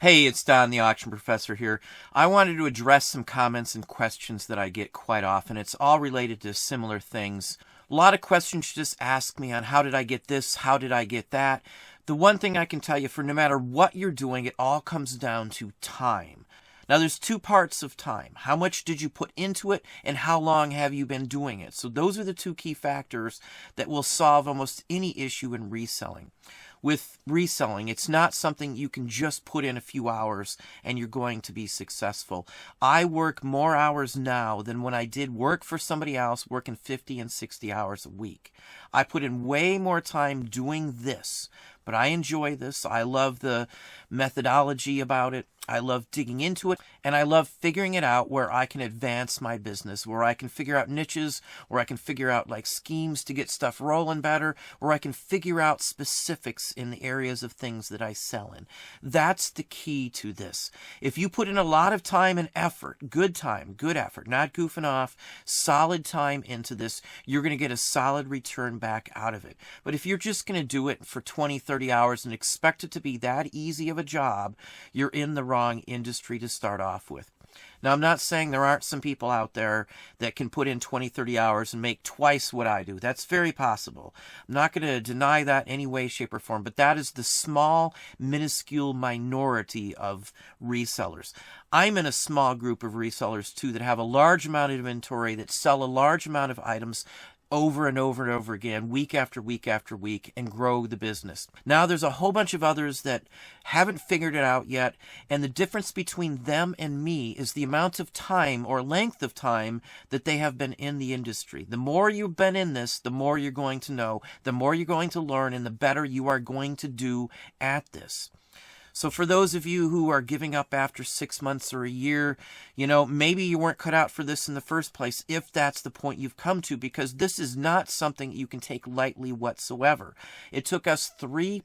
Hey, it's Don, the auction professor here. I wanted to address some comments and questions that I get quite often. It's all related to similar things. A lot of questions just ask me on how did I get this, how did I get that. The one thing I can tell you, for no matter what you're doing, it all comes down to time. Now, there's two parts of time. How much did you put into it, and how long have you been doing it? So those are the two key factors that will solve almost any issue in reselling. With reselling, it's not something you can just put in a few hours and you're going to be successful. I work more hours now than when I did work for somebody else working 50 and 60 hours a week. I put in way more time doing this, but I enjoy this. I love the methodology about it. I love digging into it, and I love figuring it out where I can advance my business, where I can figure out niches, where I can figure out schemes to get stuff rolling better, where I can figure out specifics in the areas of things that I sell in. That's the key to this. If you put in a lot of time and effort, good effort, not goofing off, solid time into this, you're going to get a solid return back out of it. But if you're just going to do it for 20, 30 hours and expect it to be that easy of a job, you're in the wrong industry to start off with. Now, I'm not saying there aren't some people out there that can put in 20, 30 hours and make twice what I do. That's very possible. I'm not going to deny that any way, shape, or form, but that is the small, minuscule minority of resellers. I'm in a small group of resellers, too, that have a large amount of inventory, that sell a large amount of items over and over and over again, week after week after week, and grow the business. Now there's a whole bunch of others that haven't figured it out yet, and the difference between them and me is the amount of time or length of time that they have been in the industry. The more you've been in this, the more you're going to know, the more you're going to learn, and the better you are going to do at this. So for those of you who are giving up after 6 months or a year, maybe you weren't cut out for this in the first place, if that's the point you've come to, because this is not something you can take lightly whatsoever. It took us 3+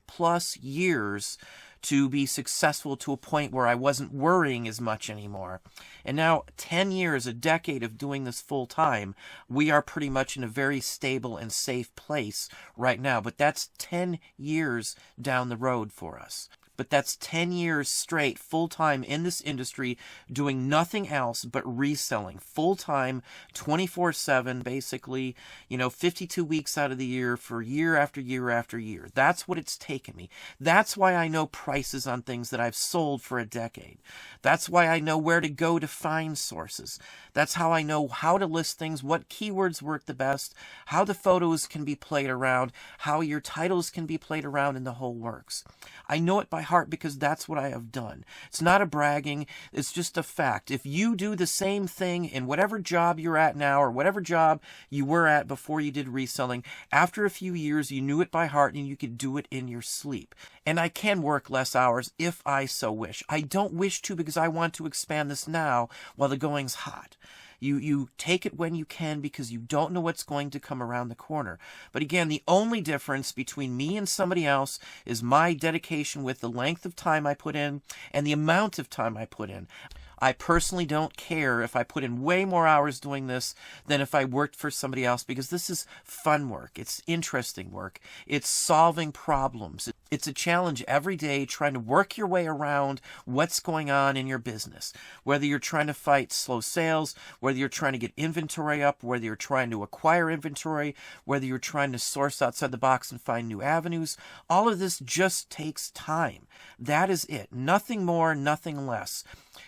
years to be successful to a point where I wasn't worrying as much anymore. And now 10 years, a decade of doing this full time, we are pretty much in a very stable and safe place right now. But that's 10 years down the road for us. But that's 10 years straight, full-time in this industry, doing nothing else but reselling. Full-time, 24/7, basically, 52 weeks out of the year for year after year after year. That's what it's taken me. That's why I know prices on things that I've sold for a decade. That's why I know where to go to find sources. That's how I know how to list things, what keywords work the best, how the photos can be played around, how your titles can be played around, and the whole works. I know it by heart because that's what I have done. It's not a bragging, it's just a fact. If you do the same thing in whatever job you're at now or whatever job you were at before you did reselling, after a few years you knew it by heart and you could do it in your sleep. And I can work less hours if I so wish. I don't wish to because I want to expand this now while the going's hot. You take it when you can because you don't know what's going to come around the corner. But again, the only difference between me and somebody else is my dedication with the length of time I put in and the amount of time I put in. I personally don't care if I put in way more hours doing this than if I worked for somebody else, because this is fun work. It's interesting work. It's solving problems. It's a challenge every day trying to work your way around what's going on in your business. Whether you're trying to fight slow sales, whether you're trying to get inventory up, whether you're trying to acquire inventory, whether you're trying to source outside the box and find new avenues, all of this just takes time. That is it. Nothing more, nothing less.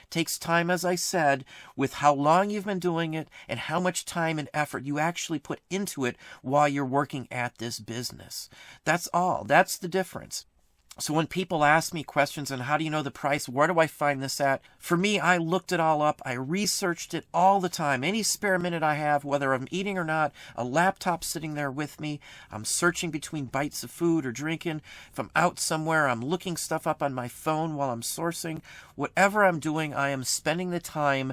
Takes time, as I said, with how long you've been doing it and how much time and effort you actually put into it while you're working at this business. That's all. That's the difference. So when people ask me questions on how do you know the price, where do I find this at? For me, I looked it all up. I researched it all the time. Any spare minute I have, whether I'm eating or not, a laptop sitting there with me. I'm searching between bites of food or drinking. If I'm out somewhere, I'm looking stuff up on my phone while I'm sourcing. Whatever I'm doing, I am spending the time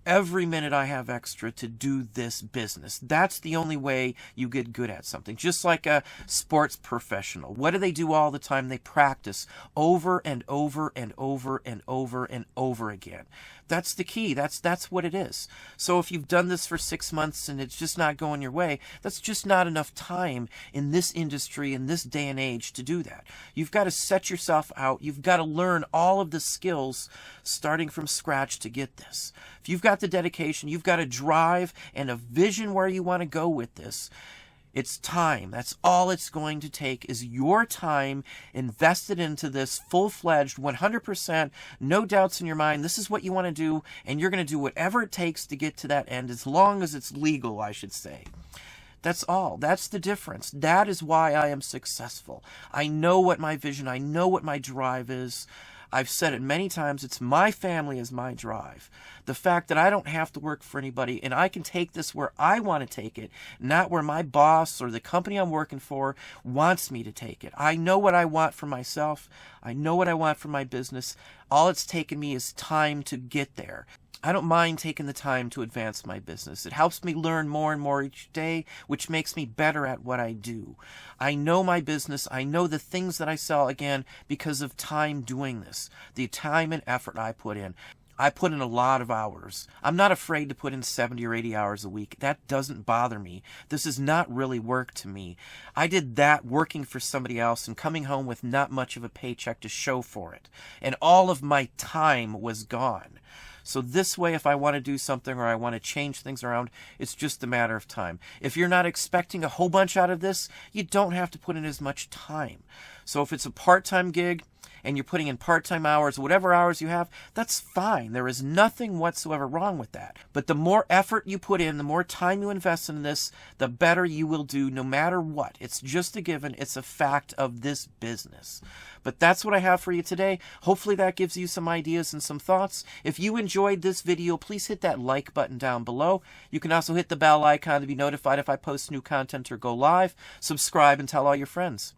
every minute I have extra to do this business. That's the only way you get good at something. Just like a sports professional. What do they do all the time? They practice over and over and over and over and over again. That's the key. That's what it is. So if you've done this for 6 months and it's just not going your way, that's just not enough time in this industry, in this day and age, to do that. You've got to set yourself out. You've got to learn all of the skills starting from scratch to get this. If you've got the dedication, you've got a drive and a vision where you want to go with this. It's time. That's all it's going to take, is your time invested into this full-fledged, 100%, no doubts in your mind. This is what you want to do, and you're going to do whatever it takes to get to that end, as long as it's legal, I should say. That's all. That's the difference. That is why I am successful. I know what my vision, I know what my drive is. I've said it many times, it's my family is my drive. The fact that I don't have to work for anybody and I can take this where I want to take it, not where my boss or the company I'm working for wants me to take it. I know what I want for myself. I know what I want for my business. All it's taken me is time to get there. I don't mind taking the time to advance my business. It helps me learn more and more each day, which makes me better at what I do. I know my business. I know the things that I sell, again, because of time doing this, the time and effort I put in. I put in a lot of hours. I'm not afraid to put in 70 or 80 hours a week. That doesn't bother me. This is not really work to me. I did that working for somebody else and coming home with not much of a paycheck to show for it. And all of my time was gone. So this way, if I want to do something or I want to change things around, it's just a matter of time. If you're not expecting a whole bunch out of this, you don't have to put in as much time. So if it's a part-time gig and you're putting in part-time hours, whatever hours you have, that's fine. There is nothing whatsoever wrong with that. But the more effort you put in, the more time you invest in this, the better you will do no matter what. It's just a given. It's a fact of this business. But that's what I have for you today. Hopefully that gives you some ideas and some thoughts. If you enjoyed this video, please hit that like button down below. You can also hit the bell icon to be notified if I post new content or go live. Subscribe and tell all your friends.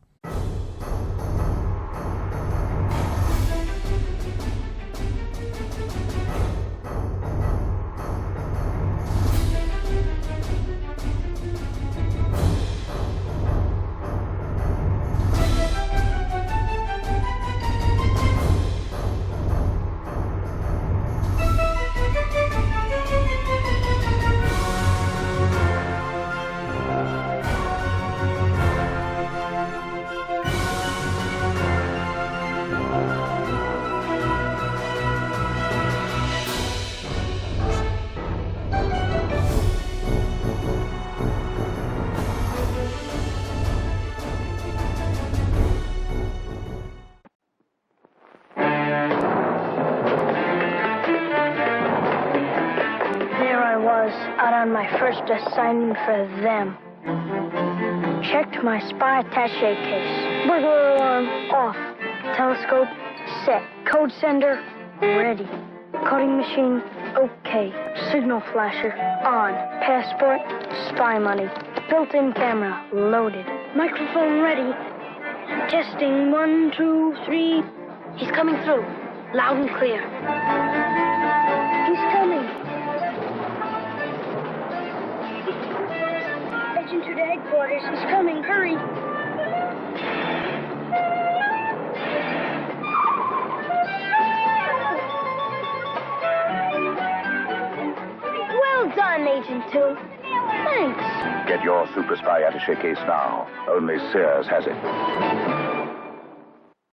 Out on my first assignment for them. Checked my spy attache case. Burglar alarm off. Telescope set. Code sender ready. Coding machine okay. Signal flasher on. Passport, spy money. Built-in camera loaded. Microphone ready. Testing 1, 2, 3. He's coming through. Loud and clear. He's coming. To the headquarters. He's coming. Hurry. Well done, Agent 2. Thanks. Get your super spy attaché case now. Only Sears has it.